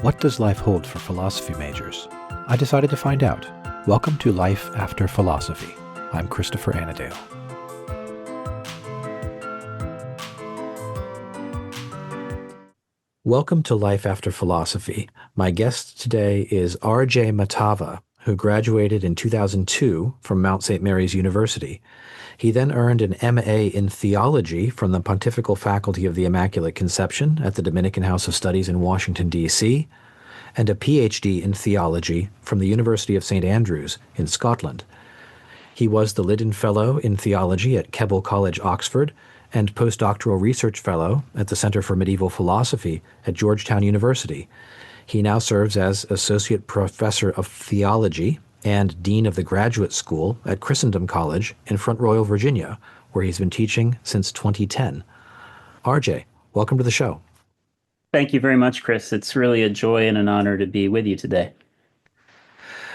What does life hold for philosophy majors? I decided to find out. Welcome to Life After Philosophy. I'm Christopher Annadale. Welcome to Life After Philosophy. My guest today is R.J. Matava, who graduated in 2002 from Mount St. Mary's University. He then earned an M.A. in Theology from the Pontifical Faculty of the Immaculate Conception at the Dominican House of Studies in Washington, D.C., and a Ph.D. in Theology from the University of St. Andrews in Scotland. He was the Liddon Fellow in Theology at Keble College, Oxford, and Postdoctoral Research Fellow at the Center for Medieval Philosophy at Georgetown University. He now serves as Associate Professor of Theology and Dean of the Graduate School at Christendom College in Front Royal, Virginia, where he's been teaching since 2010. RJ, welcome to the show. Thank you very much, Chris. It's really a joy and an honor to be with you today.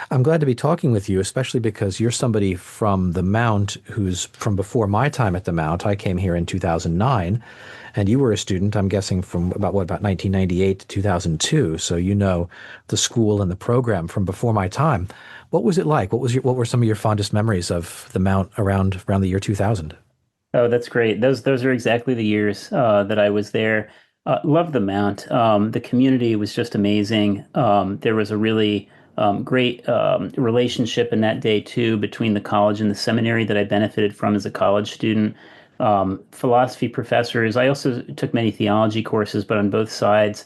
I'm glad to be talking with you, especially because you're somebody from the Mount who's from before my time at the Mount. I came here in 2009, and you were a student, I'm guessing, from about 1998 to 2002. So you know the school and the program from before my time. What was it like? What were some of your fondest memories of the Mount around the year 2000? Oh, that's great. Those are exactly the years that I was there. Loved the Mount. The community was just amazing. There was a really great relationship in that day too between the college and the seminary that I benefited from as a college student. Philosophy professors. I also took many theology courses, but on both sides,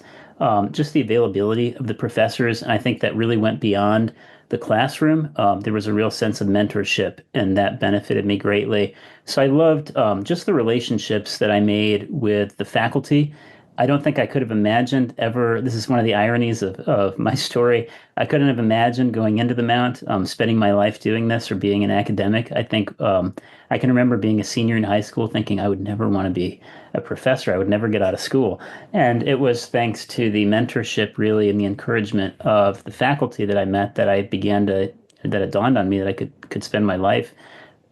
just the availability of the professors. And I think that really went beyond the classroom. There was a real sense of mentorship, and that benefited me greatly. So I loved just the relationships that I made with the faculty. I don't think I could have imagined ever. This is one of the ironies of my story. I couldn't have imagined going into the Mount, spending my life doing this or being an academic. I think I can remember being a senior in high school thinking I would never want to be a professor. I would never get out of school. And it was thanks to the mentorship, really, and the encouragement of the faculty that I met that that it dawned on me that I could spend my life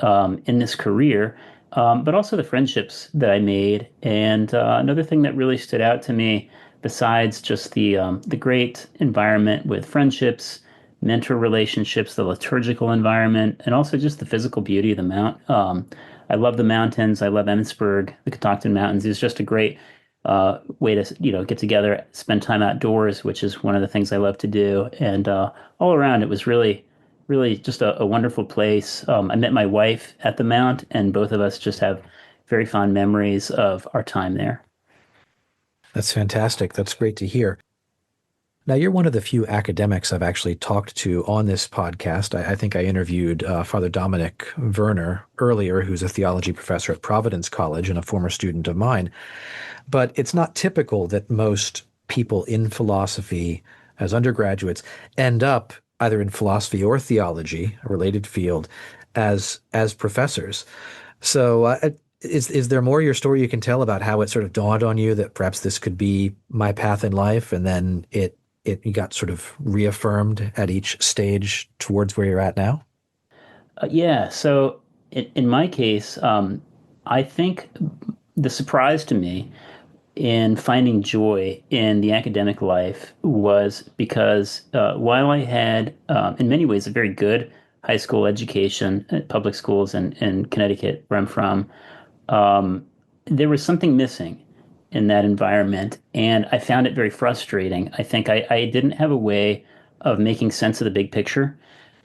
in this career, but also the friendships that I made. And another thing that really stood out to me, besides just the great environment with friendships, mentor relationships, the liturgical environment, and also just the physical beauty of the Mount. I love the mountains. I love Emmitsburg, the Catoctin Mountains. It's just a great way to get together, spend time outdoors, which is one of the things I love to do. And all around, it was really just a wonderful place. I met my wife at the Mount, and both of us just have very fond memories of our time there. That's fantastic. That's great to hear. Now, you're one of the few academics I've actually talked to on this podcast. I think I interviewed Father Dominic Werner earlier, who's a theology professor at Providence College and a former student of mine. But it's not typical that most people in philosophy as undergraduates end up either in philosophy or theology, a related field, as professors. So is there more of your story you can tell about how it sort of dawned on you that perhaps this could be my path in life, and then you got sort of reaffirmed at each stage towards where you're at now? Yeah. So in my case, I think the surprise to me in finding joy in the academic life was because while I had, in many ways, a very good high school education at public schools in Connecticut, where I'm from, there was something missing in that environment. And I found it very frustrating. I think I didn't have a way of making sense of the big picture.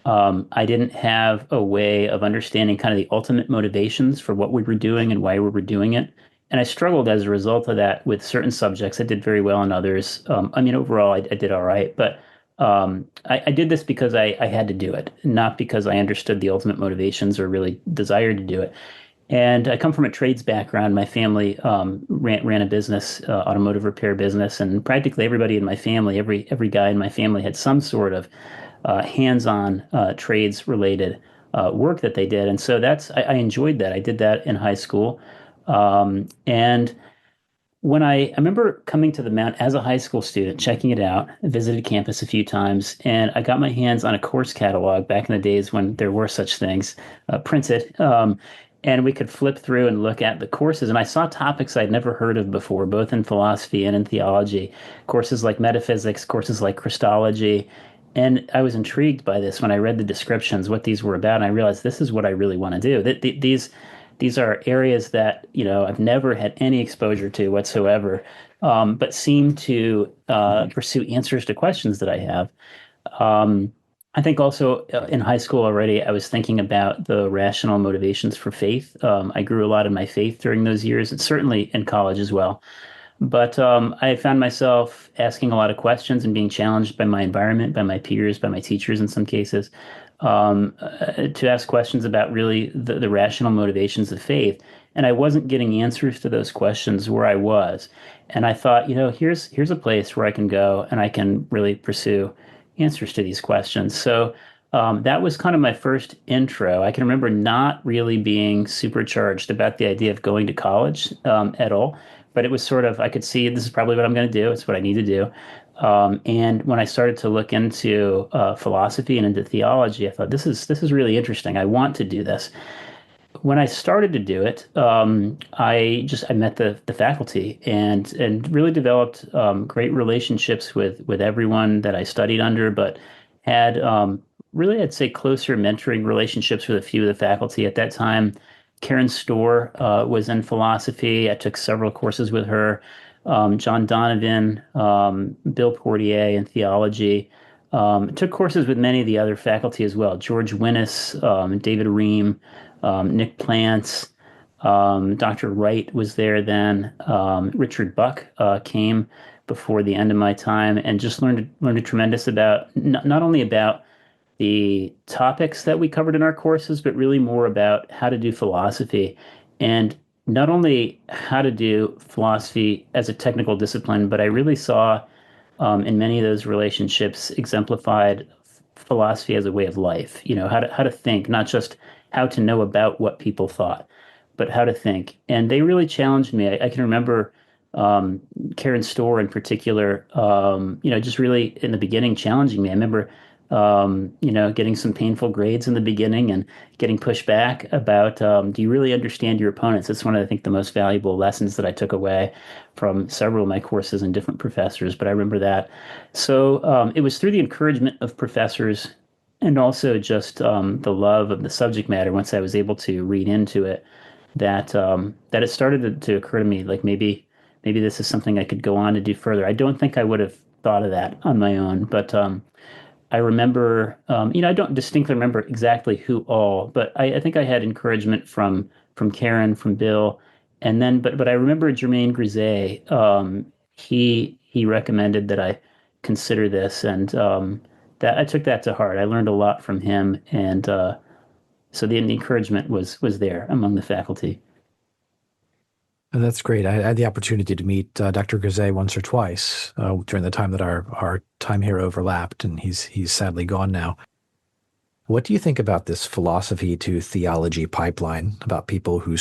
I didn't have a way of understanding kind of the ultimate motivations for what we were doing and why we were doing it. And I struggled as a result of that with certain subjects. I did very well in others. Overall, I did all right. But I did this because I had to do it, not because I understood the ultimate motivations or really desired to do it. And I come from a trades background. My family ran a business, automotive repair business, and practically everybody in my family, every guy in my family had some sort of hands-on trades related work that they did. And so I enjoyed that. I did that in high school. And when I remember coming to the Mount as a high school student, checking it out, I visited campus a few times, and I got my hands on a course catalog back in the days when there were such things, printed. and we could flip through and look at the courses. And I saw topics I'd never heard of before, both in philosophy and in theology, courses like metaphysics, courses like Christology. And I was intrigued by this when I read the descriptions, what these were about. And I realized this is what I really want to do. These are areas that, I've never had any exposure to whatsoever, but seem to pursue answers to questions that I have. Um, I think also in high school already, I was thinking about the rational motivations for faith. I grew a lot in my faith during those years, and certainly in college as well. But I found myself asking a lot of questions and being challenged by my environment, by my peers, by my teachers in some cases, to ask questions about really the rational motivations of faith. And I wasn't getting answers to those questions where I was. And I thought, here's a place where I can go and I can really pursue answers to these questions. So that was kind of my first intro. I can remember not really being supercharged about the idea of going to college at all, but it was sort of, I could see this is probably what I'm going to do. It's what I need to do. And when I started to look into philosophy and into theology, I thought this is really interesting. I want to do this. When I started to do it, I met the faculty and really developed great relationships with everyone that I studied under, but had really, I'd say, closer mentoring relationships with a few of the faculty at that time. Karen Storr was in philosophy. I took several courses with her. John Donovan, Bill Portier in theology. Took courses with many of the other faculty as well. George Winnis, David Ream, Nick Plants, Dr. Wright was there then. Richard Buck came before the end of my time, and just learned a tremendous about not only about the topics that we covered in our courses, but really more about how to do philosophy, and not only how to do philosophy as a technical discipline, but I really saw in many of those relationships exemplified philosophy as a way of life. How to think, not just how to know about what people thought, but how to think. And they really challenged me. I can remember Karen Storr in particular, just really in the beginning challenging me. I remember, getting some painful grades in the beginning and getting pushback about, do you really understand your opponents? It's one of, I think, the most valuable lessons that I took away from several of my courses and different professors, but I remember that. So it was through the encouragement of professors and also just the love of the subject matter once I was able to read into it that it started to occur to me like maybe this is something I could go on to do further. I don't think I would have thought of that on my own, but I remember, I don't distinctly remember exactly who all, but I think I had encouragement from Karen, from Bill, and then but I remember Jermaine Grisey. He recommended that I consider this, and that I took that to heart. I learned a lot from him, and so the encouragement was there among the faculty. And that's great. I had the opportunity to meet Dr. Gazet once or twice during the time that our time here overlapped, and he's sadly gone now. What do you think about this philosophy to theology pipeline, about people who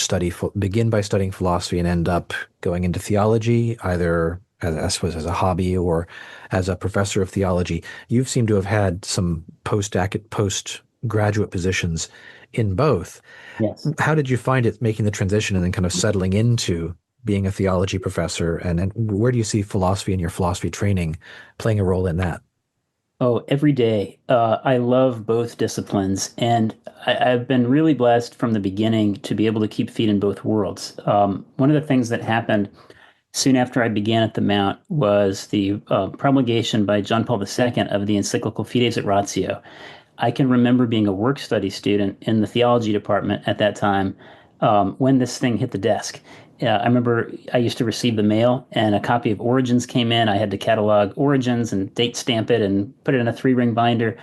begin by studying philosophy and end up going into theology, either I suppose as a hobby or as a professor of theology? You've seemed to have had some postgraduate positions in both. Yes. How did you find it making the transition and then kind of settling into being a theology professor? And where do you see philosophy and your philosophy training playing a role in that? Oh, every day. I love both disciplines, and I've been really blessed from the beginning to be able to keep feet in both worlds. One of the things that happened soon after I began at the Mount was the promulgation by John Paul II of the encyclical Fides et Ratio. I can remember being a work study student in the theology department at that time when this thing hit the desk. I remember I used to receive the mail and a copy of Origins came in. I had to catalog Origins and date stamp it and put it in a three-ring binder.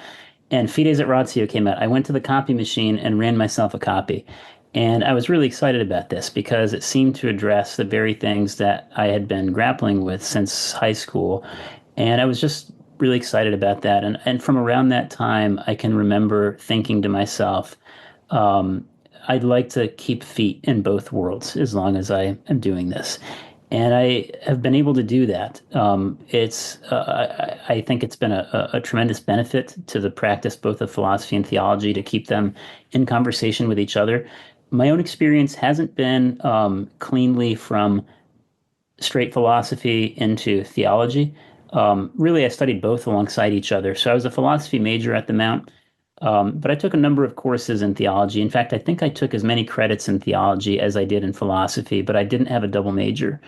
And Fides et Ratio came out. I went to the copy machine and ran myself a copy. And I was really excited about this because it seemed to address the very things that I had been grappling with since high school. And I was just really excited about that. And from around that time, I can remember thinking to myself, um, I'd like to keep feet in both worlds as long as I am doing this. And I have been able to do that. I think it's been a tremendous benefit to the practice both of philosophy and theology to keep them in conversation with each other. my own experience hasn't been cleanly from straight philosophy into theology. Really, I studied both alongside each other. So I was a philosophy major at the Mount, but I took a number of courses in theology. In fact, I think I took as many credits in theology as I did in philosophy, but I didn't have a double major.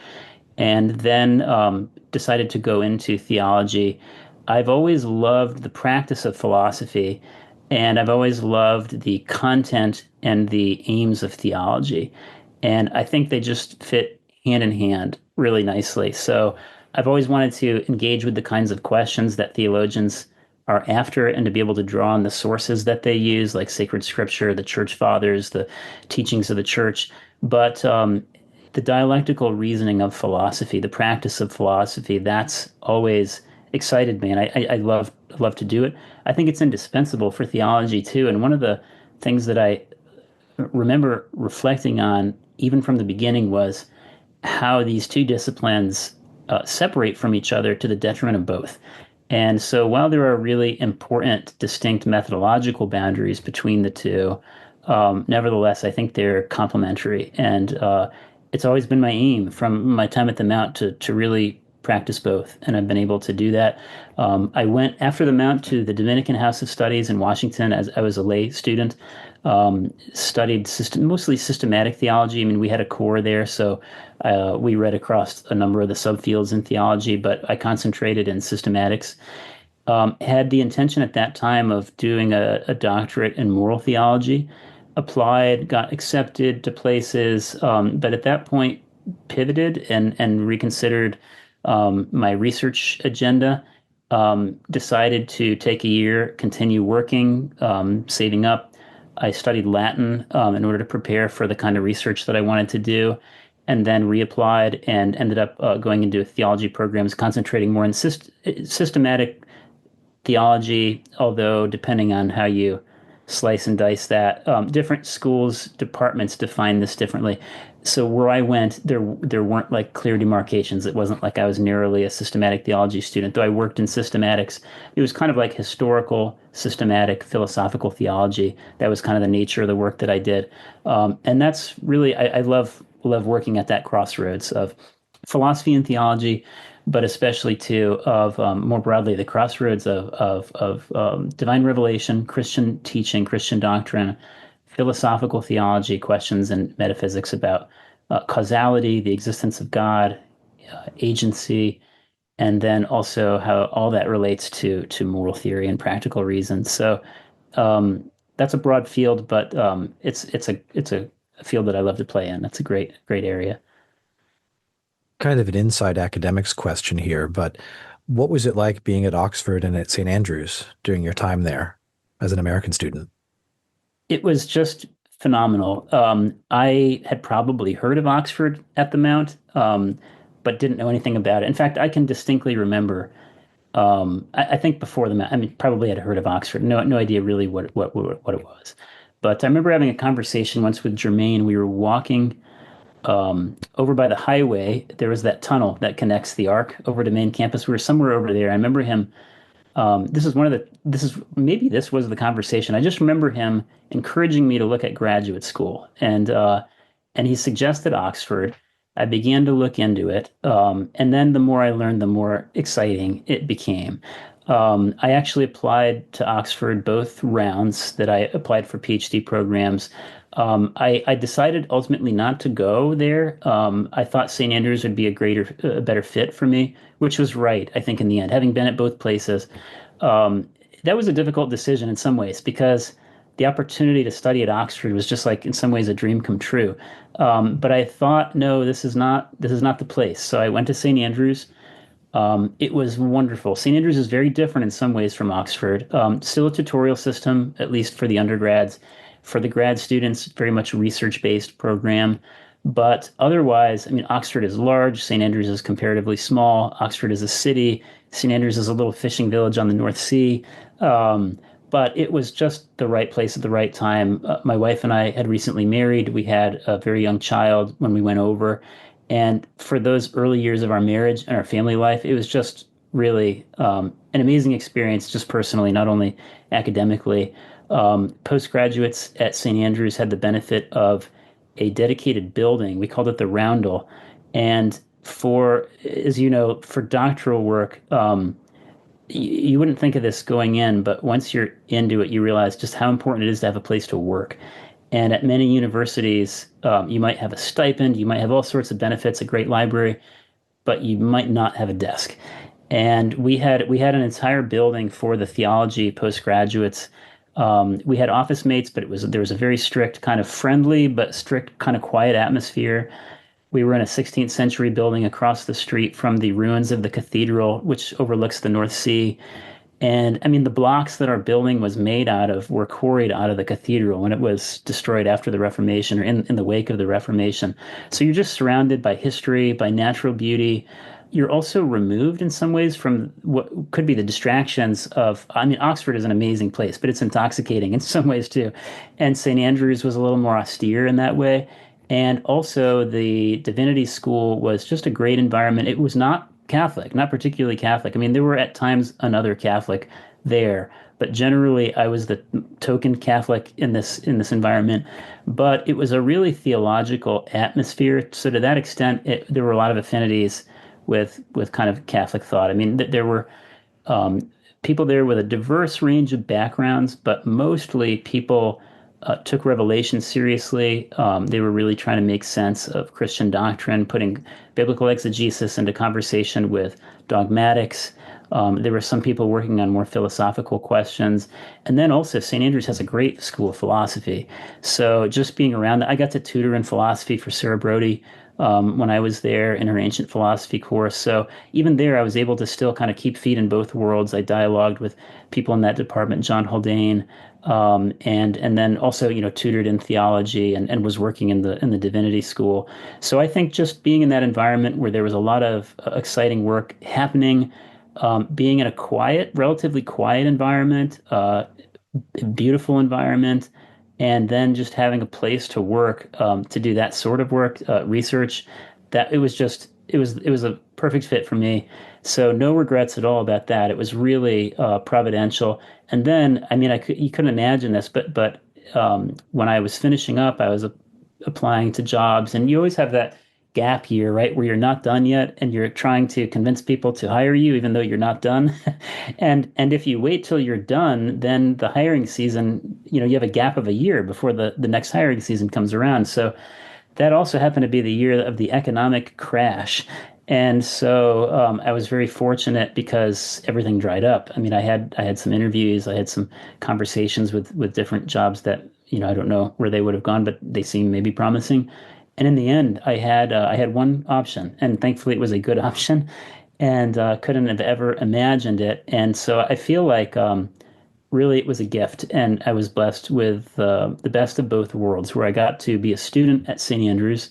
And then decided to go into theology. I've always loved the practice of philosophy, and I've always loved the content and the aims of theology. And I think they just fit hand in hand really nicely. So I've always wanted to engage with the kinds of questions that theologians are after and to be able to draw on the sources that they use, like sacred scripture, the church fathers, the teachings of the church. But the dialectical reasoning of philosophy, the practice of philosophy, that's always excited me, and I love to do it. I think it's indispensable for theology too. And one of the things that I remember reflecting on, even from the beginning, was how these two disciplines separate from each other to the detriment of both. And so, while there are really important, distinct methodological boundaries between the two, nevertheless, I think they're complementary. And it's always been my aim from my time at the Mount to really practice both. And I've been able to do that. I went after the Mount to the Dominican House of Studies in Washington as I was a lay student. Studied mostly systematic theology. I mean, we had a core there, so we read across a number of the subfields in theology, but I concentrated in systematics. Had the intention at that time of doing a doctorate in moral theology, applied, got accepted to places, but at that point pivoted and reconsidered my research agenda. Decided to take a year, continue working, saving up. I studied Latin in order to prepare for the kind of research that I wanted to do, and then reapplied and ended up going into theology programs, concentrating more in systematic theology, although depending on how you slice and dice that, different schools, departments define this differently. So where I went, there weren't like clear demarcations. It wasn't like I was narrowly a systematic theology student, though I worked in systematics. It was kind of like historical, systematic, philosophical theology. That was kind of the nature of the work that I did. And that's really, I love working at that crossroads of philosophy and theology, but especially too of more broadly the crossroads of divine revelation, Christian teaching, Christian doctrine, philosophical theology, questions and metaphysics about causality, the existence of God, agency, and then also how all that relates to moral theory and practical reason. So that's a broad field, but it's a field that I love to play in. That's a great area. Kind of an inside academics question here, but what was it like being at Oxford and at St. Andrews during your time there as an American student? It was just phenomenal. I had probably heard of Oxford at the Mount, but didn't know anything about it. In fact, I can distinctly remember. I think before the Mount, I mean, probably had heard of Oxford. No idea really what it was. But I remember having a conversation once with Jermaine. We were walking over by the highway. There was that tunnel that connects the Arc over to main campus. We were somewhere over there. I remember him this was the conversation. I just remember him encouraging me to look at graduate school, and he suggested Oxford. I began to look into it, and then the more I learned, the more exciting it became. I actually applied to Oxford both rounds that I applied for PhD programs. I decided ultimately not to go there. I thought St. Andrews would be a better fit for me, which was right, I think, in the end. Having been at both places, um, that was a difficult decision in some ways because the opportunity to study at Oxford was just like in some ways a dream come true. But I thought, no, this is not the place. So I went to St. Andrews. It was wonderful. St. Andrews is very different in some ways from Oxford. Still a tutorial system, at least for the undergrads. For the grad students, very much research-based program. But otherwise, I mean, Oxford is large. St. Andrews is comparatively small. Oxford is a city. St. Andrews is a little fishing village on the North Sea. Um, but it was just the right place at the right time. My wife and I had recently married. We had a very young child when we went over. And for those early years of our marriage and our family life, it was just really an amazing experience, just personally, not only academically. Postgraduates at St. Andrews had the benefit of a dedicated building. We called it the Roundel. And for, as you know, for doctoral work, you wouldn't think of this going in, but once you're into it, you realize just how important it is to have a place to work. And at many universities, you might have a stipend, you might have all sorts of benefits, a great library, but you might not have a desk. And we had an entire building for the theology postgraduates. We had office mates, but there was a very strict kind of friendly but strict kind of quiet atmosphere. We were in a 16th century building across the street from the ruins of the cathedral, which overlooks the North Sea. And I mean, the blocks that our building was made out of were quarried out of the cathedral when it was destroyed after the Reformation or in the wake of the Reformation. So you're just surrounded by history, by natural beauty. You're also removed in some ways from what could be the distractions of, I mean, Oxford is an amazing place, but it's intoxicating in some ways too. And St. Andrews was a little more austere in that way. And also, the divinity school was just a great environment. It was not Catholic, not particularly Catholic. I mean, there were at times another Catholic there, but generally I was the token Catholic in this environment. But it was a really theological atmosphere. So to that extent, there were a lot of affinities with kind of Catholic thought. I mean, there were um, people there with a diverse range of backgrounds, but mostly people took Revelation seriously. They were really trying to make sense of Christian doctrine, putting biblical exegesis into conversation with dogmatics. There were some people working on more philosophical questions. And then also, St. Andrews has a great school of philosophy. So just being around, I got to tutor in philosophy for Sarah Brody when I was there in her ancient philosophy course. So even there, I was able to still kind of keep feet in both worlds. I dialogued with people in that department, John Haldane, and then also tutored in theology and was working in the divinity school. So I think just being in that environment where there was a lot of exciting work happening, being in a relatively quiet environment, beautiful environment, and then just having a place to work, to do that sort of work, research, that it was a perfect fit for me. So no regrets at all about that. It was really providential. And then, I mean, you couldn't imagine this, but when I was finishing up, I was applying to jobs, and you always have that gap year, right, where you're not done yet, and you're trying to convince people to hire you, even though you're not done. And if you wait till you're done, then the hiring season, you have a gap of a year before the next hiring season comes around. So that also happened to be the year of the economic crash. And so I was very fortunate because everything dried up. I mean, I had some interviews, I had some conversations with different jobs that I don't know where they would have gone, but they seemed maybe promising. And in the end, I had one option, and thankfully it was a good option, and couldn't have ever imagined it. And so I feel like really it was a gift, and I was blessed with the best of both worlds, where I got to be a student at St. Andrews,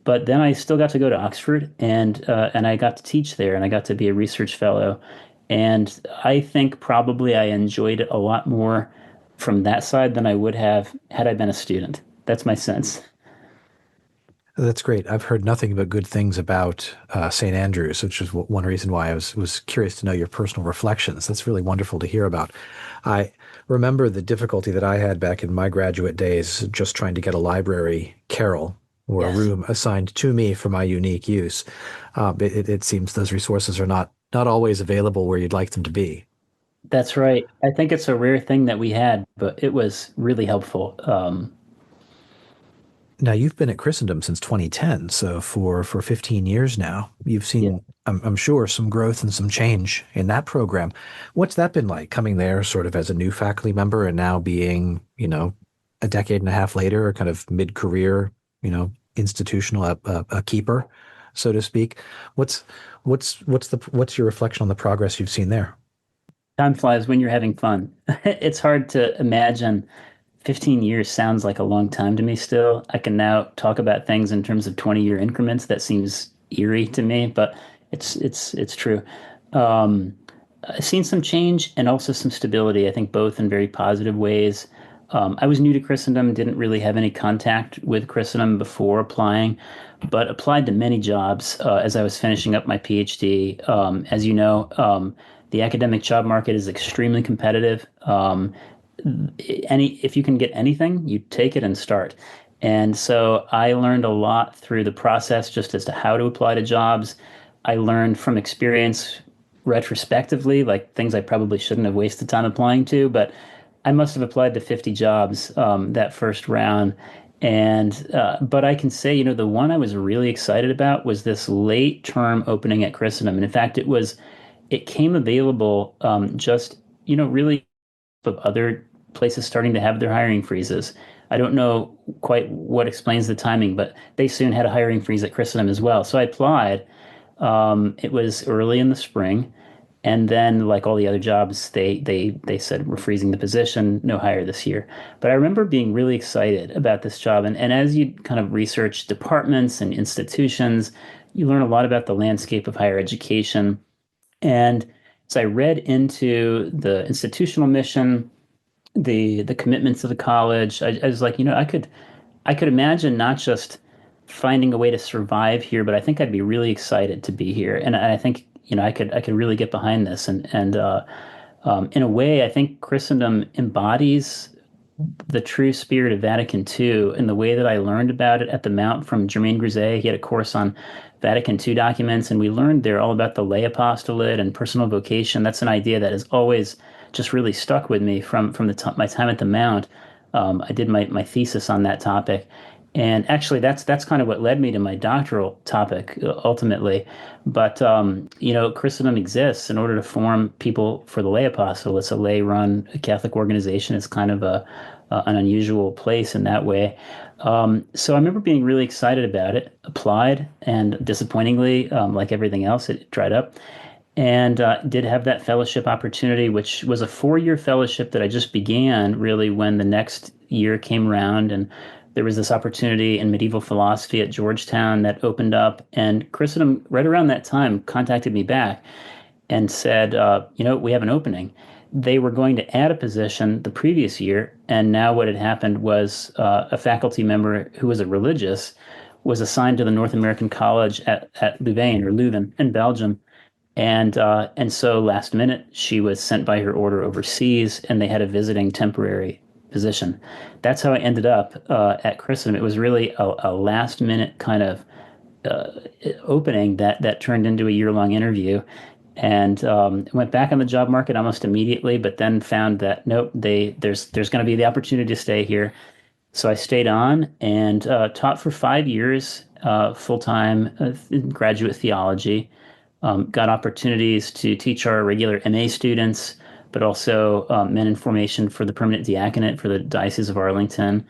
but then I still got to go to Oxford, and I got to teach there, and I got to be a research fellow. And I think probably I enjoyed it a lot more from that side than I would have had I been a student. That's my sense. That's great. I've heard nothing but good things about St. Andrews, which is one reason why I was curious to know your personal reflections. That's really wonderful to hear about. I remember the difficulty that I had back in my graduate days, just trying to get a library carrel or a Yes. room assigned to me for my unique use. It seems those resources are not always available where you'd like them to be. That's right. I think it's a rare thing that we had, but it was really helpful. Now, you've been at Christendom since 2010, so for 15 years now, you've Yeah. seen, I'm sure, some growth and some change in that program. What's that been like, coming there sort of as a new faculty member and now being, a decade and a half later, kind of mid-career, institutional, a keeper, so to speak? What's what's your reflection on the progress you've seen there? Time flies when you're having fun. It's hard to imagine. 15 years sounds like a long time to me still. I can now talk about things in terms of 20-year increments. That seems eerie to me, but it's true. Um, I've seen some change and also some stability, I think both in very positive ways. I was new to Christendom, didn't really have any contact with Christendom before applying, but applied to many jobs as I was finishing up my PhD. As you know, the academic job market is extremely competitive. if you can get anything, you take it and start. And so I learned a lot through the process just as to how to apply to jobs. I learned from experience retrospectively, like things I probably shouldn't have wasted time applying to, but I must have applied to 50 jobs that first round. And but I can say, the one I was really excited about was this late term opening at Christendom. And in fact, it came available just, really of other places starting to have their hiring freezes. I don't know quite what explains the timing, but they soon had a hiring freeze at Christendom as well. So I applied. It was early in the spring, and then like all the other jobs, they said we're freezing the position, no hire this year. But I remember being really excited about this job, and as you kind of research departments and institutions, you learn a lot about the landscape of higher education. And as I read into the institutional mission, the commitments of the college, I was like, I could imagine not just finding a way to survive here, but I think I'd be really excited to be here, and I think I could really get behind this, and in a way, I think Christendom embodies the true spirit of Vatican II in the way that I learned about it at the Mount from Germain Grisey. He had a course on Vatican II documents, and we learned there all about the lay apostolate and personal vocation. That's an idea that has always just really stuck with me from my time at the Mount. I did my thesis on that topic, and actually that's kind of what led me to my doctoral topic ultimately. But Christendom exists in order to form people for the lay apostle. It's a lay-run Catholic organization. It's kind of an unusual place in that way. So I remember being really excited about it, applied, and disappointingly, like everything else, it dried up. And did have that fellowship opportunity, which was a 4-year fellowship that I just began really when the next year came around. And there was this opportunity in medieval philosophy at Georgetown that opened up. And Christendom, right around that time, contacted me back and said, we have an opening. They were going to add a position the previous year. And now what had happened was a faculty member who was a religious was assigned to the North American College at Louvain or Leuven in Belgium. And so last minute, she was sent by her order overseas, and they had a visiting temporary position. That's how I ended up at Christendom. It was really a last minute kind of uh, opening that turned into a year-long interview, and went back on the job market almost immediately. But then found that nope, there's going to be the opportunity to stay here. So I stayed on and taught for 5 years full time in graduate theology. Got opportunities to teach our regular MA students, but also men in formation for the permanent diaconate for the Diocese of Arlington.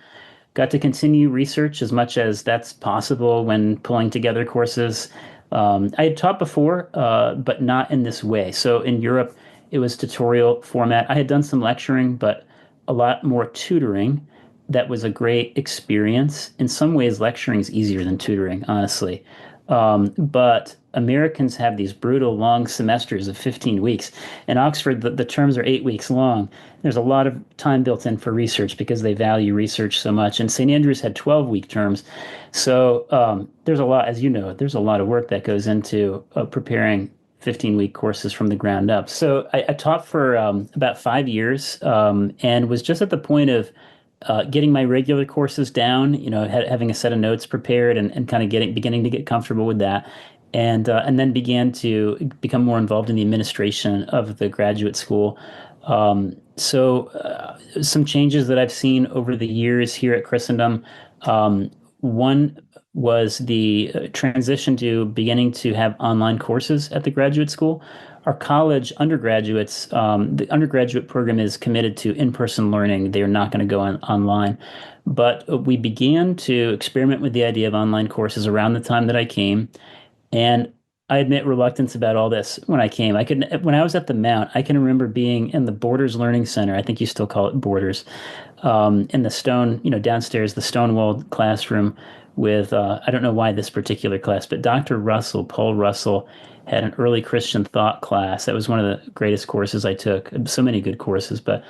Got to continue research as much as that's possible when pulling together courses. I had taught before, but not in this way. So in Europe, it was tutorial format. I had done some lecturing, but a lot more tutoring. That was a great experience. In some ways, lecturing is easier than tutoring, honestly. But Americans have these brutal long semesters of 15 weeks. In Oxford, the terms are 8 weeks long. There's a lot of time built in for research because they value research so much. And St. Andrews had 12-week terms. So there's a lot, as you know, there's a lot of work that goes into preparing 15-week courses from the ground up. So I taught for about 5 years and was just at the point of getting my regular courses down, having a set of notes prepared and kind of beginning to get comfortable with that. And then began to become more involved in the administration of the graduate school. So some changes that I've seen over the years here at Christendom. One was the transition to beginning to have online courses at the graduate school. Our college undergraduates, the undergraduate program is committed to in-person learning. They are not going to go online. But we began to experiment with the idea of online courses around the time that I came. And I admit reluctance about all this when I came. When I was at the Mount, I can remember being in the Borders Learning Center. I think you still call it Borders, in the stone, downstairs, the stone-walled classroom with, I don't know why this particular class, but Dr. Russell, Paul Russell, had an early Christian thought class. That was one of the greatest courses I took. So many good courses, but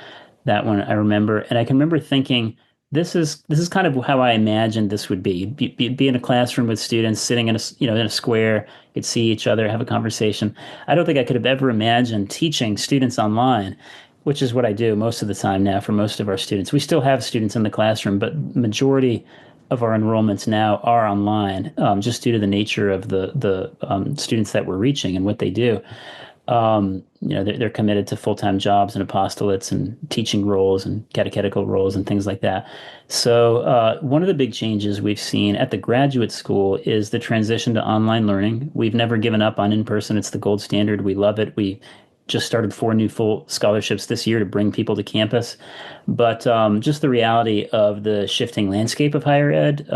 that one I remember. And I can remember thinking, this is kind of how I imagined this would be in a classroom with students sitting in a square, could see each other, have a conversation. I don't think I could have ever imagined teaching students online. which is what I do most of the time now for most of our students. We still have students in the classroom, but majority of our enrollments now are online, just due to the nature of the students that we're reaching and what they do. They're committed to full-time jobs and apostolates and teaching roles and catechetical roles and things like that. So one of the big changes we've seen at the graduate school is the transition to online learning. We've never given up on in-person. It's the gold standard. We love it. We just started 4 new full scholarships this year to bring people to campus. But just the reality of the shifting landscape of higher ed,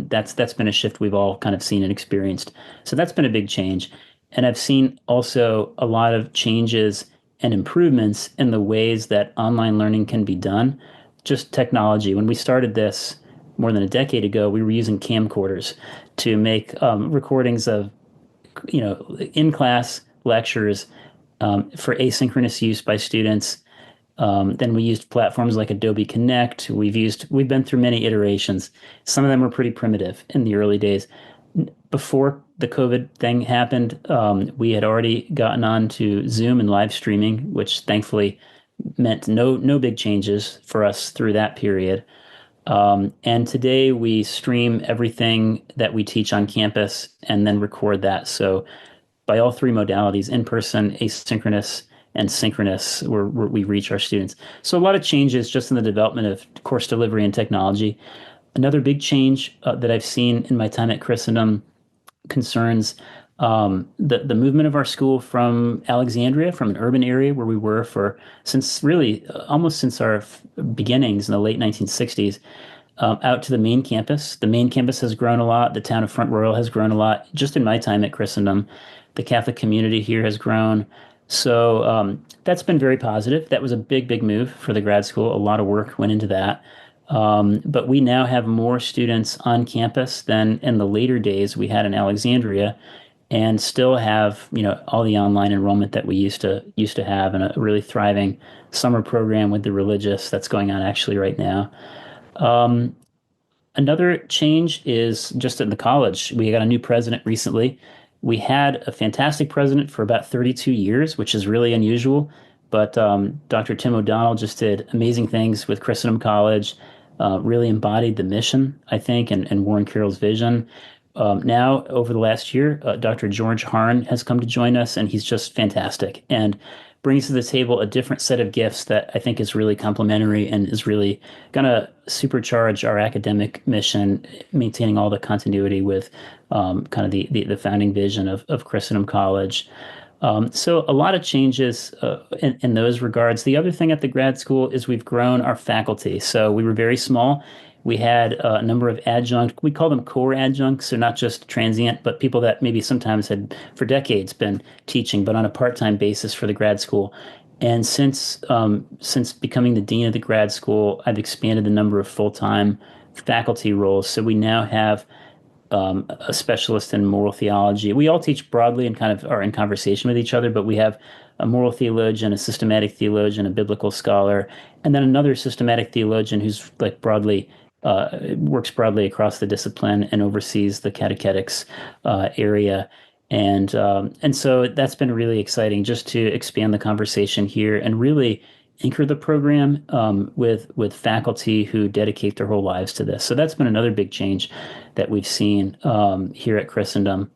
that's been a shift we've all kind of seen and experienced. So that's been a big change. And I've seen also a lot of changes and improvements in the ways that online learning can be done. Just technology. When we started this more than a decade ago, we were using camcorders to make recordings of, in-class lectures for asynchronous use by students. Then we used platforms like Adobe Connect. We've been through many iterations. Some of them were pretty primitive in the early days. Before the COVID thing happened, we had already gotten on to Zoom and live streaming, which thankfully meant no big changes for us through that period. And today we stream everything that we teach on campus and then record that. So by all 3 modalities, in person, asynchronous, and synchronous, where we reach our students. So a lot of changes just in the development of course delivery and technology. Another big change that I've seen in my time at Christendom concerns the movement of our school from Alexandria, from an urban area where we were for since really almost since our beginnings in the late 1960s, out to the main campus. The main campus has grown a lot. The town of Front Royal has grown a lot. Just in my time at Christendom, the Catholic community here has grown. So that's been very positive. That was a big move for the grad school. A lot of work went into that. But we now have more students on campus than in the later days we had in Alexandria, and still have, all the online enrollment that we used to have, and a really thriving summer program with the religious that's going on actually right now. Um, Another change is just in the college. We got a new president recently. We had a fantastic president for about 32 years, which is really unusual. But Dr. Tim O'Donnell just did amazing things with Christendom College, really embodied the mission, I think, and Warren Carroll's vision. Now, over the last year, Dr. George Harn has come to join us, and he's just fantastic and brings to the table a different set of gifts that I think is really complementary and is really going to supercharge our academic mission, maintaining all the continuity with kind of the founding vision of Christendom College. So a lot of changes in those regards. The other thing at the grad school is we've grown our faculty. So we were very small. We had a number of adjunct, we call them core adjuncts, so not just transient, but people that maybe sometimes had for decades been teaching, but on a part-time basis for the grad school. And since becoming the dean of the grad school, I've expanded the number of full-time faculty roles. So we now have a specialist in moral theology. We all teach broadly and kind of are in conversation with each other, but we have a moral theologian, a systematic theologian, a biblical scholar, and then another systematic theologian who's like broadly works broadly across the discipline and oversees the catechetics area. And so that's been really exciting just to expand the conversation here and really anchor the program with faculty who dedicate their whole lives to this. So that's been another big change that we've seen here at Christendom.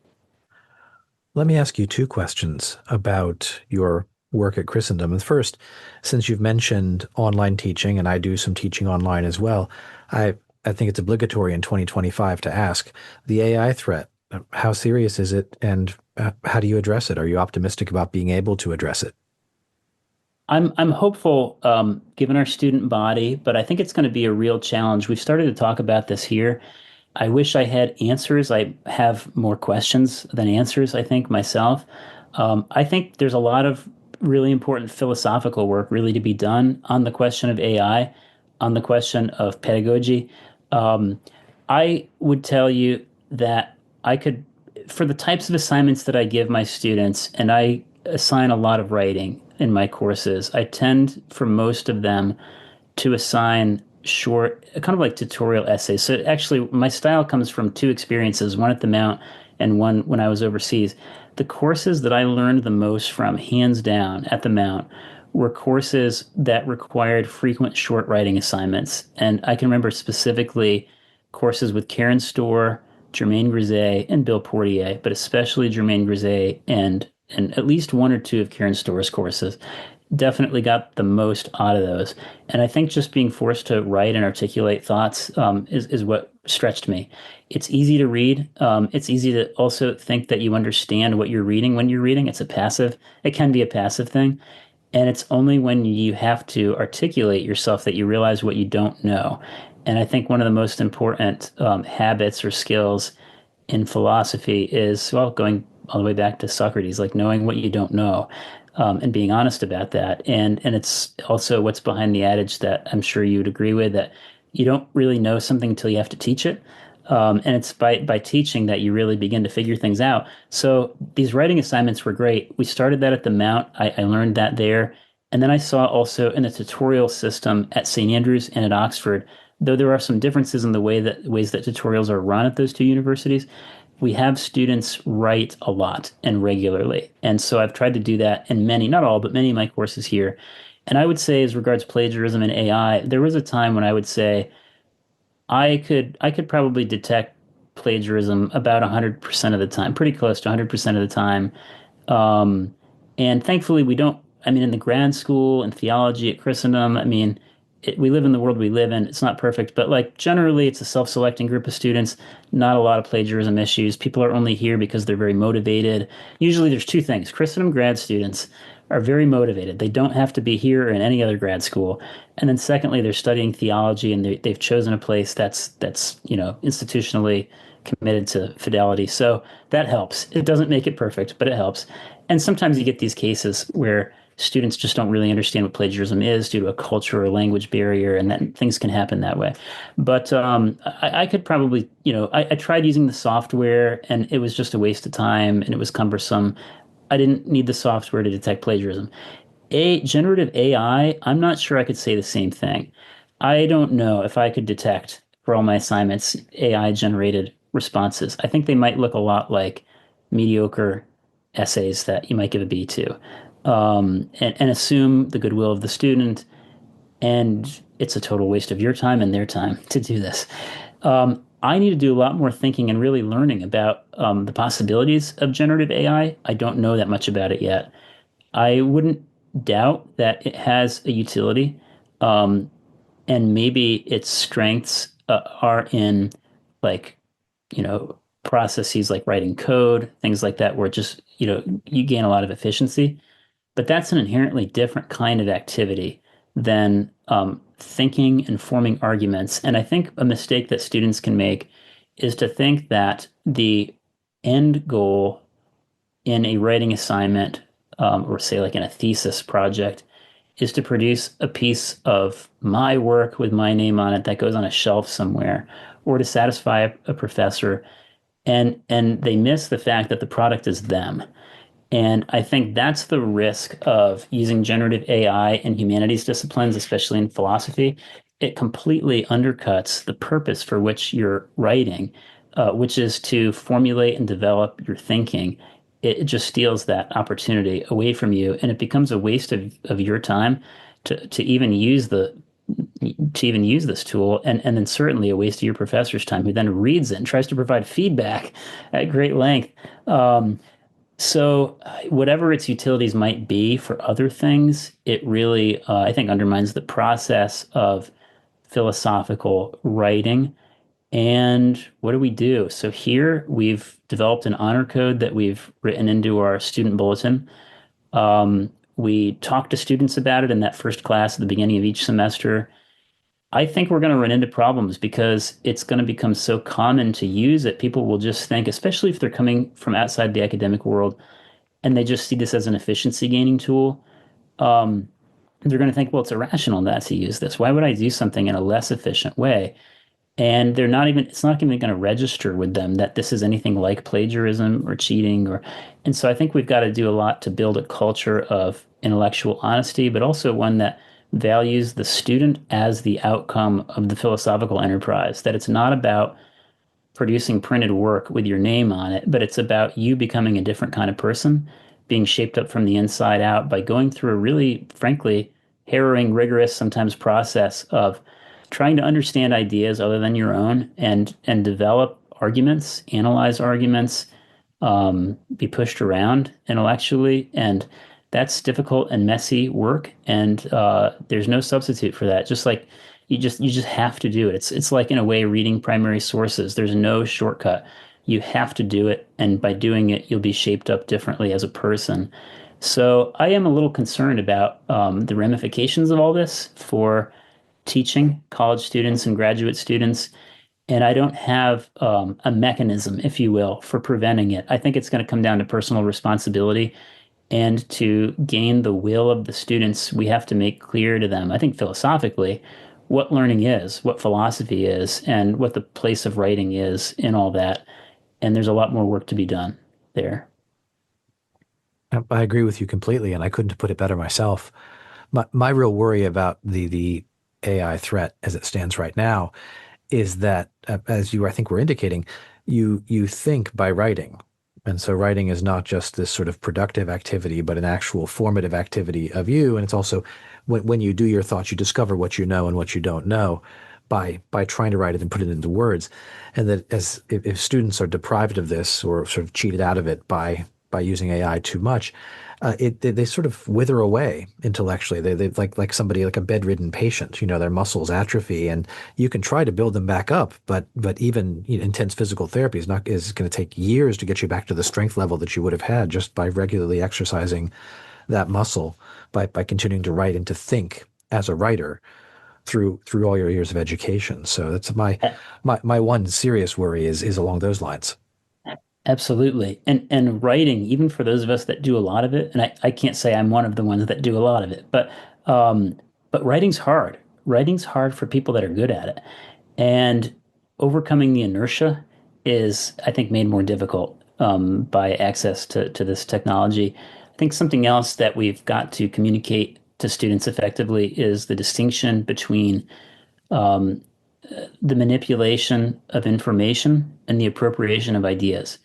Let me ask you 2 questions about your work at Christendom. And first, since you've mentioned online teaching, and I do some teaching online as well, I think it's obligatory in 2025 to ask the AI threat. How serious is it, and how do you address it? Are you optimistic about being able to address it? I'm hopeful, given our student body, but I think it's going to be a real challenge. We've started to talk about this here. I wish I had answers. I have more questions than answers, I think, myself. I think there's a lot of really important philosophical work really to be done on the question of AI, on the question of pedagogy. Um, I would tell you that I could, for the types of assignments that I give my students, and I assign a lot of writing in my courses, I tend for most of them to assign short, kind of like tutorial essays. So actually, my style comes from 2 experiences, one at the Mount and one when I was overseas. The courses that I learned the most from, hands down, at the Mount, were courses that required frequent short writing assignments. And I can remember specifically courses with Karen Storr, Germaine Grisey, and Bill Portier, but especially Germaine Grisey and at least one or two of Karen Storr's courses. Definitely got the most out of those. And I think just being forced to write and articulate thoughts is what stretched me. It's easy to read. It's easy to also think that you understand what you're reading when you're reading. It can be a passive thing. And it's only when you have to articulate yourself that you realize what you don't know. And I think one of the most important habits or skills in philosophy is, well, going all the way back to Socrates, like knowing what you don't know, and being honest about that. And it's also what's behind the adage that I'm sure you'd agree with, that you don't really know something until you have to teach it. And it's by teaching that you really begin to figure things out. So these writing assignments were great. We started that at the Mount. I learned that there. And then I saw also in the tutorial system at St. Andrews and at Oxford, though there are some differences in the ways that tutorials are run at those two universities, we have students write a lot and regularly. And so I've tried to do that in many, not all, but many of my courses here. And I would say, as regards plagiarism and AI, there was a time when I would say I could probably detect plagiarism about 100% of the time, pretty close to 100% of the time. Um, and thankfully, we don't, I mean, in the grad school and theology at Christendom, I mean, we live in the world we live in. It's not perfect, but like generally, it's a self-selecting group of students, not a lot of plagiarism issues. People are only here because they're very motivated. Usually, there's two things. Christendom grad students are very motivated. They don't have to be here or in any other grad school. And then secondly, they're studying theology and they've chosen a place that's institutionally committed to fidelity. So that helps. It doesn't make it perfect, but it helps. And sometimes you get these cases where students just don't really understand what plagiarism is due to a culture or language barrier, and that things can happen that way. But I could probably, I tried using the software, and it was just a waste of time, and it was cumbersome. I didn't need the software to detect plagiarism. Generative AI, I'm not sure I could say the same thing. I don't know if I could detect for all my assignments AI generated responses. I think they might look a lot like mediocre essays that you might give a B to, and assume the goodwill of the student. And it's a total waste of your time and their time to do this. I need to do a lot more thinking and really learning about the possibilities of generative AI. I don't know that much about it yet. I wouldn't doubt that it has a utility, um, and maybe its strengths are in like, processes like writing code, things like that, where just, you gain a lot of efficiency. But that's an inherently different kind of activity than thinking and forming arguments. And I think a mistake that students can make is to think that the end goal in a writing assignment, or say like in a thesis project, is to produce a piece of my work with my name on it that goes on a shelf somewhere, or to satisfy a professor. And they miss the fact that the product is them. And I think that's the risk of using generative AI in humanities disciplines, especially in philosophy. It completely undercuts the purpose for which you're writing, which is to formulate and develop your thinking. It just steals that opportunity away from you, and it becomes a waste of your time to even use this tool, and then certainly a waste of your professor's time, who then reads it and tries to provide feedback at great length. So, whatever its utilities might be for other things, it really, I think, undermines the process of philosophical writing. And what do we do? So, here we've developed an honor code that we've written into our student bulletin. We talk to students about it in that first class at the beginning of each semester. I think we're going to run into problems because it's going to become so common to use it. People will just think, especially if they're coming from outside the academic world, and they just see this as an efficiency gaining tool, um, they're going to think, well, it's irrational not to use this. Why would I do something in a less efficient way? And it's not even going to register with them that this is anything like plagiarism or cheating. And so I think we've got to do a lot to build a culture of intellectual honesty, but also one that values the student as the outcome of the philosophical enterprise, that it's not about producing printed work with your name on it, but it's about you becoming a different kind of person. being shaped up from the inside out by going through a really, frankly, harrowing, rigorous, sometimes process of trying to understand ideas other than your own and develop arguments, analyze arguments, be pushed around intellectually, and that's difficult and messy work. And there's no substitute for that. Just like you just have to do it. It's like in a way reading primary sources. There's no shortcut. You have to do it, and by doing it, you'll be shaped up differently as a person. So I am a little concerned about the ramifications of all this for teaching college students and graduate students, and I don't have a mechanism, if you will, for preventing it. I think it's going to come down to personal responsibility. And to gain the will of the students, we have to make clear to them, I think philosophically, what learning is, what philosophy is, and what the place of writing is in all that. And there's a lot more work to be done there. I agree with you completely, and I couldn't have put it better myself. My real worry about the AI threat as it stands right now is that, as you I think were indicating, you think by writing. And so writing is not just this sort of productive activity, but an actual formative activity of you. And it's also when you do your thoughts, you discover what you know and what you don't know by trying to write it and put it into words. And that as if students are deprived of this or sort of cheated out of it by using AI too much, they sort of wither away intellectually. They like somebody like a bedridden patient. Their muscles atrophy, and you can try to build them back up, but even intense physical therapy is going to take years to get you back to the strength level that you would have had just by regularly exercising that muscle, by continuing to write and to think as a writer through all your years of education. So that's my one serious worry is along those lines. Absolutely. And writing, even for those of us that do a lot of it, and I can't say I'm one of the ones that do a lot of it, but writing's hard. Writing's hard for people that are good at it. And overcoming the inertia is, I think, made more difficult by access to this technology. I think something else that we've got to communicate to students effectively is the distinction between um, the manipulation of information and the appropriation of ideas.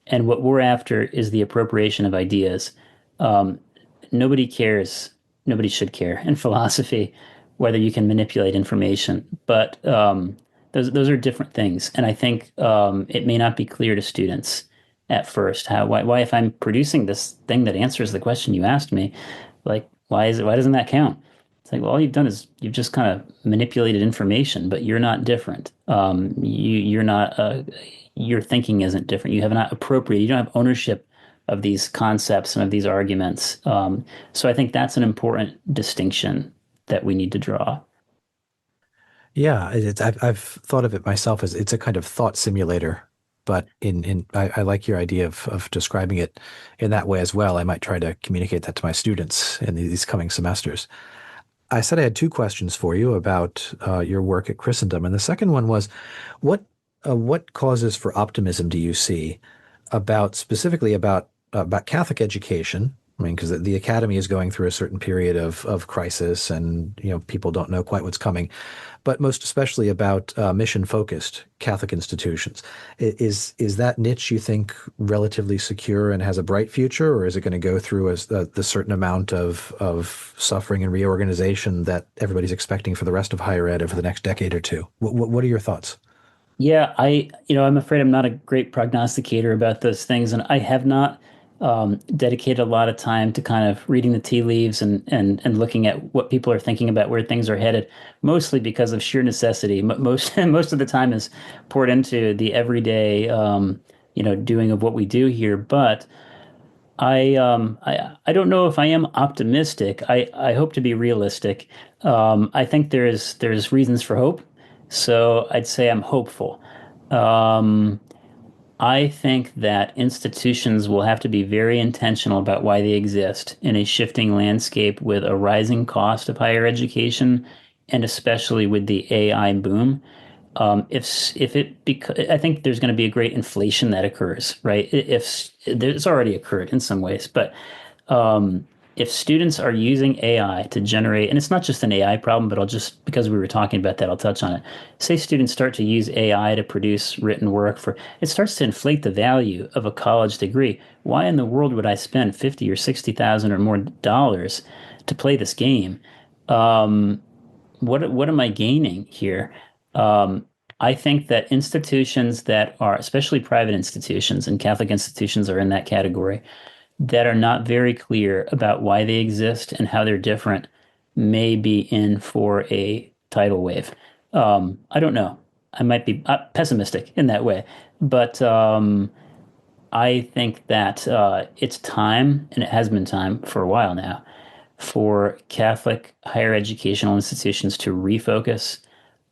And what we're after is the appropriation of ideas. Um, nobody cares, nobody should care in philosophy whether you can manipulate information, but those are different things. And I think it may not be clear to students at first why if I'm producing this thing that answers the question you asked me, like why doesn't that count? It's like, well, all you've done is you've just kind of manipulated information, but you're not different. You're not your thinking isn't different. You have not appropriated. You don't have ownership of these concepts and of these arguments. So I think that's an important distinction that we need to draw. Yeah, I've thought of it myself as it's a kind of thought simulator, but I like your idea of describing it in that way as well. I might try to communicate that to my students in these coming semesters. I said I had two questions for you about your work at Christendom, and the second one was, what causes for optimism do you see specifically about Catholic education? I mean, because the academy is going through a certain period of crisis, and people don't know quite what's coming. But most especially about mission-focused Catholic institutions. Is that niche, you think, relatively secure and has a bright future, or is it going to go through the certain amount of suffering and reorganization that everybody's expecting for the rest of higher ed over the next decade or two? What are your thoughts? Yeah, I'm afraid I'm not a great prognosticator about those things, and I have not dedicated a lot of time to kind of reading the tea leaves and looking at what people are thinking about where things are headed, mostly because of sheer necessity. Most of the time is poured into the everyday, doing of what we do here. But I don't know if I am optimistic. I hope to be realistic. I think there's reasons for hope, so I'd say I'm hopeful. Um, I think that institutions will have to be very intentional about why they exist in a shifting landscape with a rising cost of higher education, and especially with the AI boom. I think there's going to be a great inflation that occurs, right? If there's already occurred in some ways, but if students are using AI to generate, and it's not just an AI problem, but I'll just, because we were talking about that, I'll touch on it. Say students start to use AI to produce written work for, it starts to inflate the value of a college degree. Why in the world would I spend 50 or 60,000 or more dollars to play this game? Um, what am I gaining here? I think that institutions that are, especially private institutions, and Catholic institutions are in that category, that are not very clear about why they exist and how they're different may be in for a tidal wave. I don't know. I might be pessimistic in that way, but I think that it's time, and it has been time for a while now, for Catholic higher educational institutions to refocus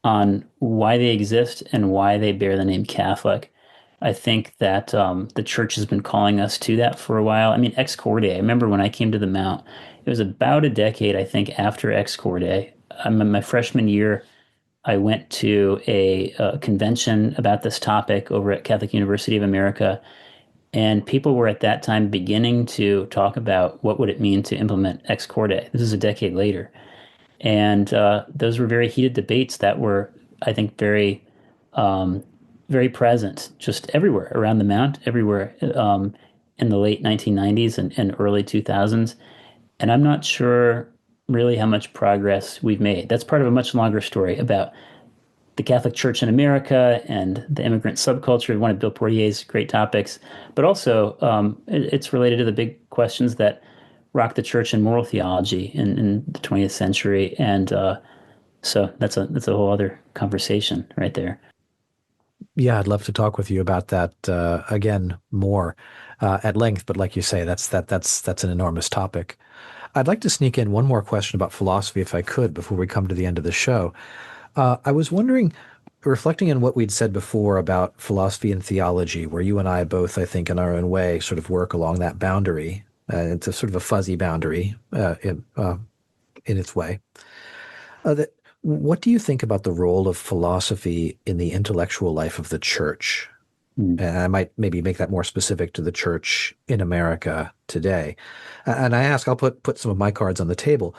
on why they exist and why they bear the name Catholic. I think that the church has been calling us to that for a while. I mean, Ex Corde, I remember when I came to the Mount, it was about a decade, I think, after Ex Corde. In my freshman year, I went to a convention about this topic over at Catholic University of America, and people were at that time beginning to talk about what would it mean to implement Ex Corde. This is a decade later. And those were very heated debates that were, I think, um, very present just everywhere around the Mount, everywhere in the late 1990s and early 2000s. And I'm not sure really how much progress we've made. That's part of a much longer story about the Catholic Church in America and the immigrant subculture, one of Bill Poirier's great topics. But also, it's related to the big questions that rock the church and moral theology in the 20th century. And so that's a whole other conversation right there. Yeah, I'd love to talk with you about that again more at length. But like you say, that's an enormous topic. I'd like to sneak in one more question about philosophy, if I could, before we come to the end of the show. I was wondering, reflecting on what we'd said before about philosophy and theology, where you and I both, I think, in our own way, sort of work along that boundary. It's a sort of a fuzzy boundary in its way. What do you think about the role of philosophy in the intellectual life of the church? Mm. And I might maybe make that more specific to the church in America today. And I ask, I'll put some of my cards on the table.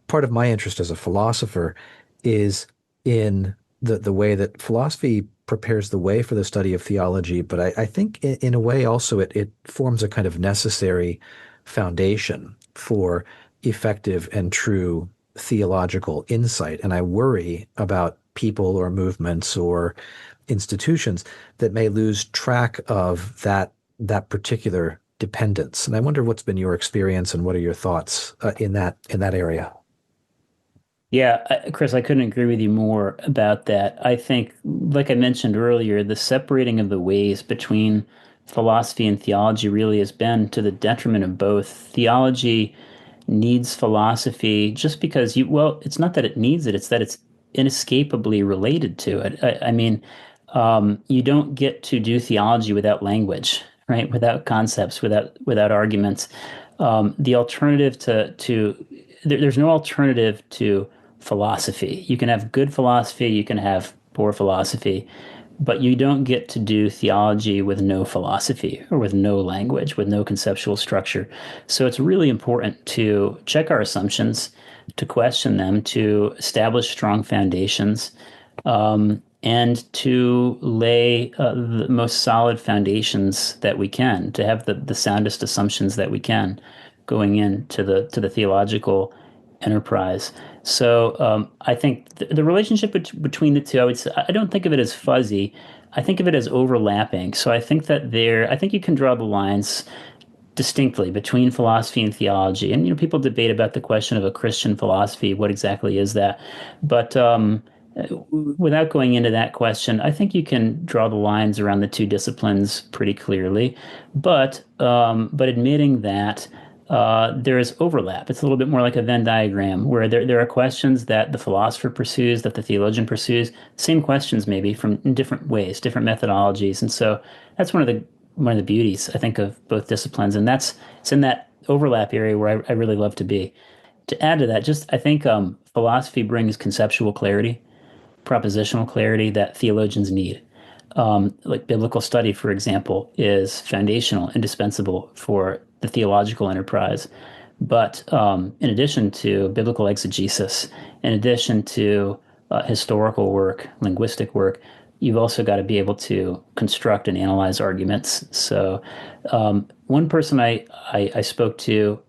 Part of my interest as a philosopher is in the way that philosophy prepares the way for the study of theology, but I think in a way also it forms a kind of necessary foundation for effective and true theological insight. And I worry about people or movements or institutions that may lose track of that particular dependence. And I wonder what's been your experience and what are your thoughts in that area. Yeah, Chris, I couldn't agree with you more about that. I think, like I mentioned earlier, the separating of the ways between philosophy and theology really has been to the detriment of both. Theology needs philosophy just because well, it's not that it needs it, it's that it's inescapably related to it. I mean, you don't get to do theology without language, right? Without concepts, without arguments. The alternative there's no alternative to philosophy. You can have good philosophy, you can have poor philosophy, but you don't get to do theology with no philosophy or with no language, with no conceptual structure. So it's really important to check our assumptions, to question them, to establish strong foundations, and to lay the most solid foundations that we can, to have the soundest assumptions that we can going into the theological enterprise. So I think the relationship between the two, I would say, I don't think of it as fuzzy. I think of it as overlapping. So I think you can draw the lines distinctly between philosophy and theology. And people debate about the question of a Christian philosophy. What exactly is that? But without going into that question, I think you can draw the lines around the two disciplines pretty clearly. But admitting that there is overlap. It's a little bit more like a Venn diagram where there are questions that the philosopher pursues, that the theologian pursues, same questions maybe from in different ways, different methodologies. And so that's one of the beauties, I think, of both disciplines. And it's in that overlap area where I really love to be. To add to that, just I think philosophy brings conceptual clarity, propositional clarity that theologians need. Like biblical study, for example, is foundational, indispensable for the theological enterprise. But in addition to biblical exegesis, in addition to historical work, linguistic work, you've also got to be able to construct and analyze arguments. So, one person I spoke to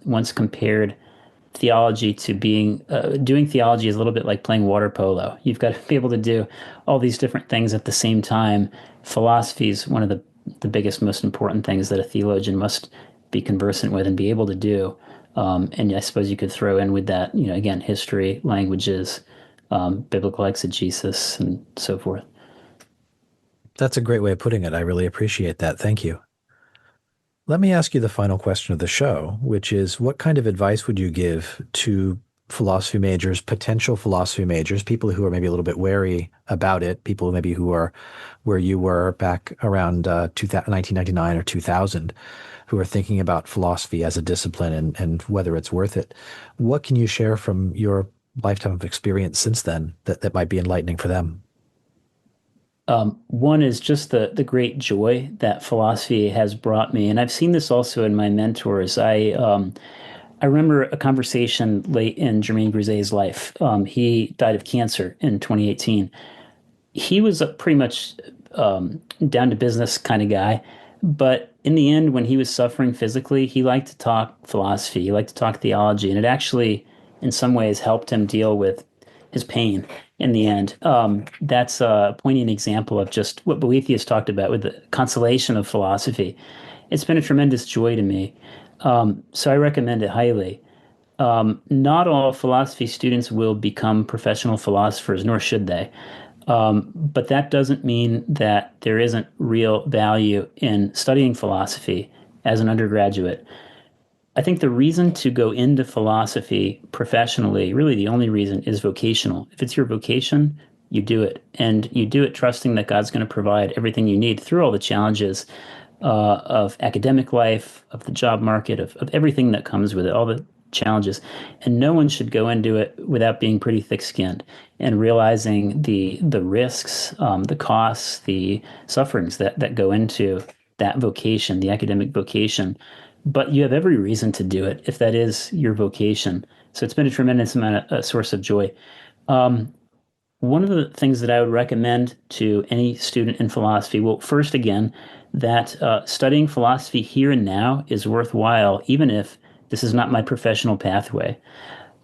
once compared theology to being doing theology is a little bit like playing water polo. You've got to be able to do all these different things at the same time. Philosophy is one of the biggest, most important things that a theologian must be conversant with and be able to do. And I suppose you could throw in with that, again, history, languages, biblical exegesis, and so forth. That's a great way of putting it. I really appreciate that. Thank you. Let me ask you the final question of the show, which is what kind of advice would you give to philosophy majors, potential philosophy majors, people who are maybe a little bit wary about it, people maybe who are where you were back around 1999 or 2000, who are thinking about philosophy as a discipline and whether it's worth it. What can you share from your lifetime of experience since then that might be enlightening for them? One is just the great joy that philosophy has brought me, and I've seen this also in my mentors. I remember a conversation late in Germain Griset's life. He died of cancer in 2018. He was a pretty much down to business kind of guy, but in the end, when he was suffering physically, he liked to talk philosophy. He liked to talk theology, and it actually, in some ways, helped him deal with his pain in the end. That's a poignant example of just what Boethius talked about with the consolation of philosophy. It's been a tremendous joy to me. So I recommend it highly. Not all philosophy students will become professional philosophers, nor should they. But that doesn't mean that there isn't real value in studying philosophy as an undergraduate. I think the reason to go into philosophy professionally, really the only reason, is vocational. If it's your vocation, you do it. And you do it trusting that God's going to provide everything you need through all the challenges of academic life, of the job market, of everything that comes with it, all the challenges. And no one should go into it without being pretty thick-skinned and realizing the risks, the costs, the sufferings that go into that vocation, the academic vocation. But you have every reason to do it if that is your vocation. So it's been a tremendous amount of a source of joy. Um, One of the things that I would recommend to any student in philosophy, well, first, again, that studying philosophy here and now is worthwhile, even if this is not my professional pathway.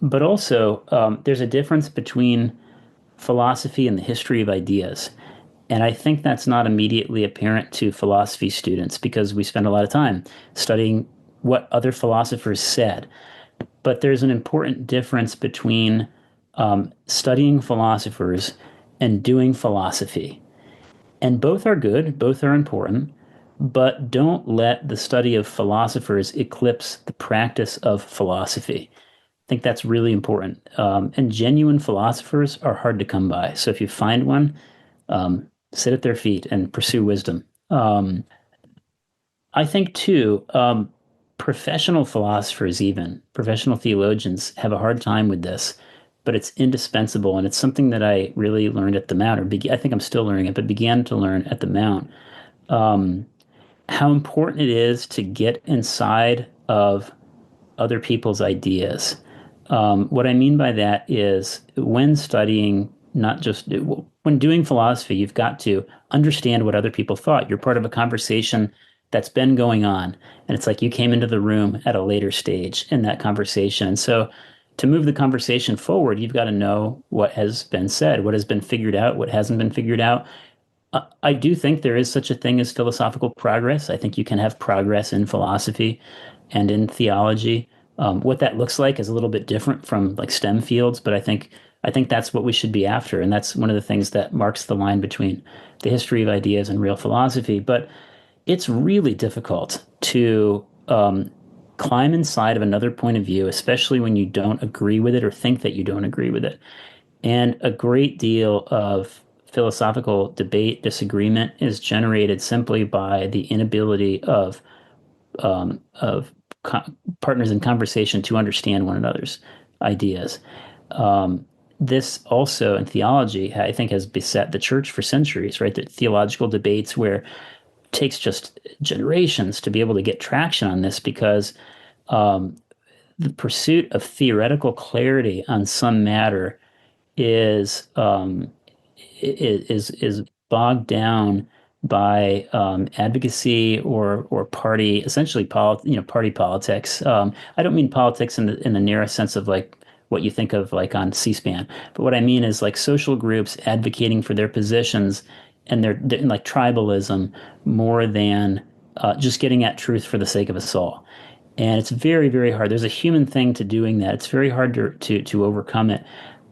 But also, there's a difference between philosophy and the history of ideas. And I think that's not immediately apparent to philosophy students because we spend a lot of time studying what other philosophers said. But there's an important difference between studying philosophers and doing philosophy. And both are good, both are important, but don't let the study of philosophers eclipse the practice of philosophy. I think that's really important. And genuine philosophers are hard to come by. So if you find one, sit at their feet and pursue wisdom. I think, too, professional philosophers, even professional theologians, have a hard time with this, but it's indispensable. And it's something that I really learned at the Mount, I think I'm still learning it, but began to learn at the Mount. Um, how important it is to get inside of other people's ideas. What I mean by that is when studying, not just when doing philosophy, you've got to understand what other people thought. You're part of a conversation that's been going on. And it's like you came into the room at a later stage in that conversation. And so to move the conversation forward, you've got to know what has been said, what has been figured out, what hasn't been figured out. I do think there is such a thing as philosophical progress. I think you can have progress in philosophy and in theology. What that looks like is a little bit different from like STEM fields, but I think that's what we should be after, and that's one of the things that marks the line between the history of ideas and real philosophy. But it's really difficult to climb inside of another point of view, especially when you don't agree with it or think that you don't agree with it. And a great deal of philosophical debate, disagreement is generated simply by the inability of partners in conversation to understand one another's ideas. This also in theology, I think, has beset the church for centuries, right? The theological debates where it takes just generations to be able to get traction on this because the pursuit of theoretical clarity on some matter is is bogged down by advocacy or party, essentially party politics. I don't mean politics in the narrow sense of like what you think of like on C-SPAN, but what I mean is like social groups advocating for their positions and they're like tribalism more than just getting at truth for the sake of us all. And it's very, very hard. There's a human thing to doing that. It's very hard to overcome it.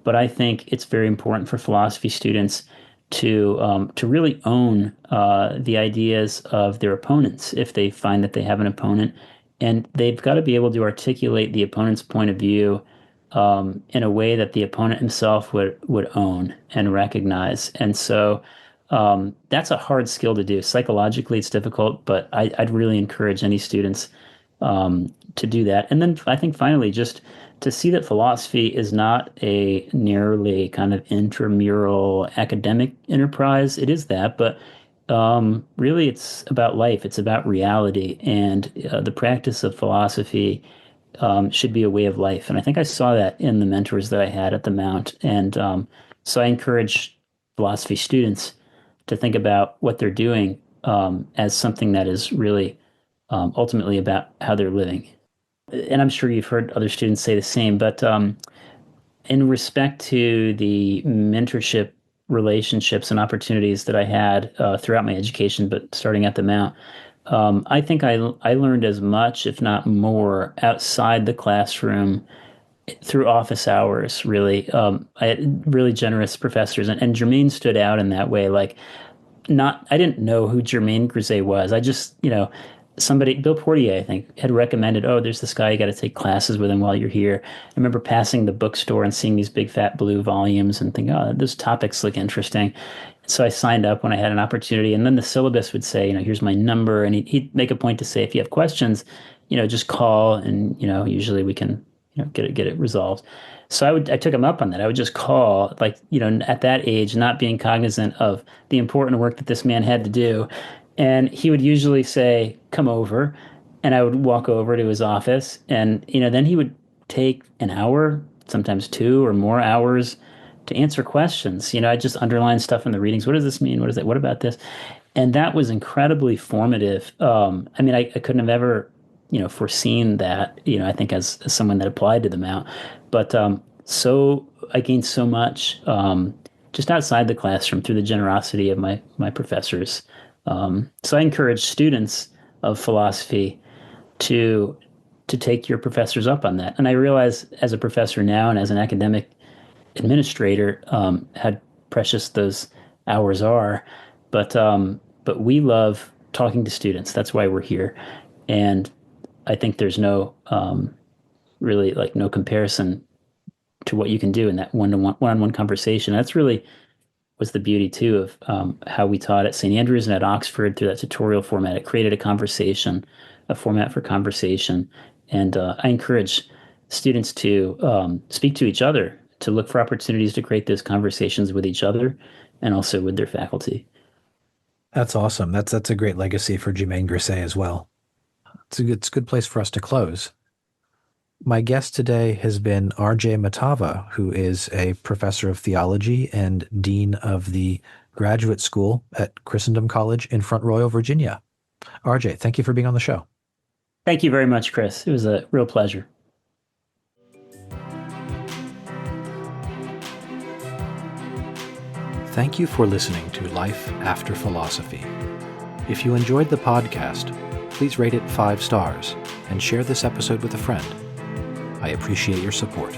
But I think it's very important for philosophy students to really own the ideas of their opponents if they find that they have an opponent, and they've got to be able to articulate the opponent's point of view in a way that the opponent himself would own and recognize. And so that's a hard skill to do. Psychologically, it's difficult, but I'd really encourage any students to do that. And then I think finally, just to see that philosophy is not a narrowly kind of intramural academic enterprise. It is that, but really it's about life. It's about reality. And the practice of philosophy should be a way of life. And I think I saw that in the mentors that I had at the Mount. And so I encourage philosophy students to think about what they're doing as something that is really ultimately about how they're living. And I'm sure you've heard other students say the same, but in respect to the mentorship relationships and opportunities that I had throughout my education, but starting at the Mount, I think I learned as much, if not more, outside the classroom through office hours, really. I had really generous professors, and Germain stood out in that way. Like, I didn't know who Germain Grisey was. I just, somebody, Bill Portier, I think, had recommended, oh, there's this guy, you got to take classes with him while you're here. I remember passing the bookstore and seeing these big fat blue volumes and thinking, oh, those topics look interesting. So I signed up when I had an opportunity. And then the syllabus would say, here's my number. And he'd make a point to say, if you have questions, just call and, usually we can, get it resolved. So I took him up on that. I would just call, like, at that age, not being cognizant of the important work that this man had to do. And he would usually say, come over. And I would walk over to his office. And, then he would take an hour, sometimes 2 or more hours to answer questions. I just underline stuff in the readings. What does this mean? What is that? What about this? And that was incredibly formative. I couldn't have ever, foreseen that, I think as someone that applied to the Mount. But so I gained so much just outside the classroom through the generosity of my professors. So I encourage students of philosophy to take your professors up on that. And I realize as a professor now and as an academic administrator how precious those hours are. But we love talking to students. That's why we're here. And I think there's no really like no comparison to what you can do in that one-on-one conversation. That's really was the beauty too of how we taught at St. Andrews and at Oxford through that tutorial format. It created a format for conversation. And I encourage students to speak to each other, to look for opportunities to create those conversations with each other and also with their faculty. That's awesome. That's a great legacy for Germain Grisey as well. It's a good place for us to close. My guest today has been R.J. Matava, who is a professor of theology and dean of the graduate school at Christendom College in Front Royal, Virginia. R.J., thank you for being on the show. Thank you very much, Chris. It was a real pleasure. Thank you for listening to Life After Philosophy. If you enjoyed the podcast, please rate it 5 stars and share this episode with a friend. I appreciate your support.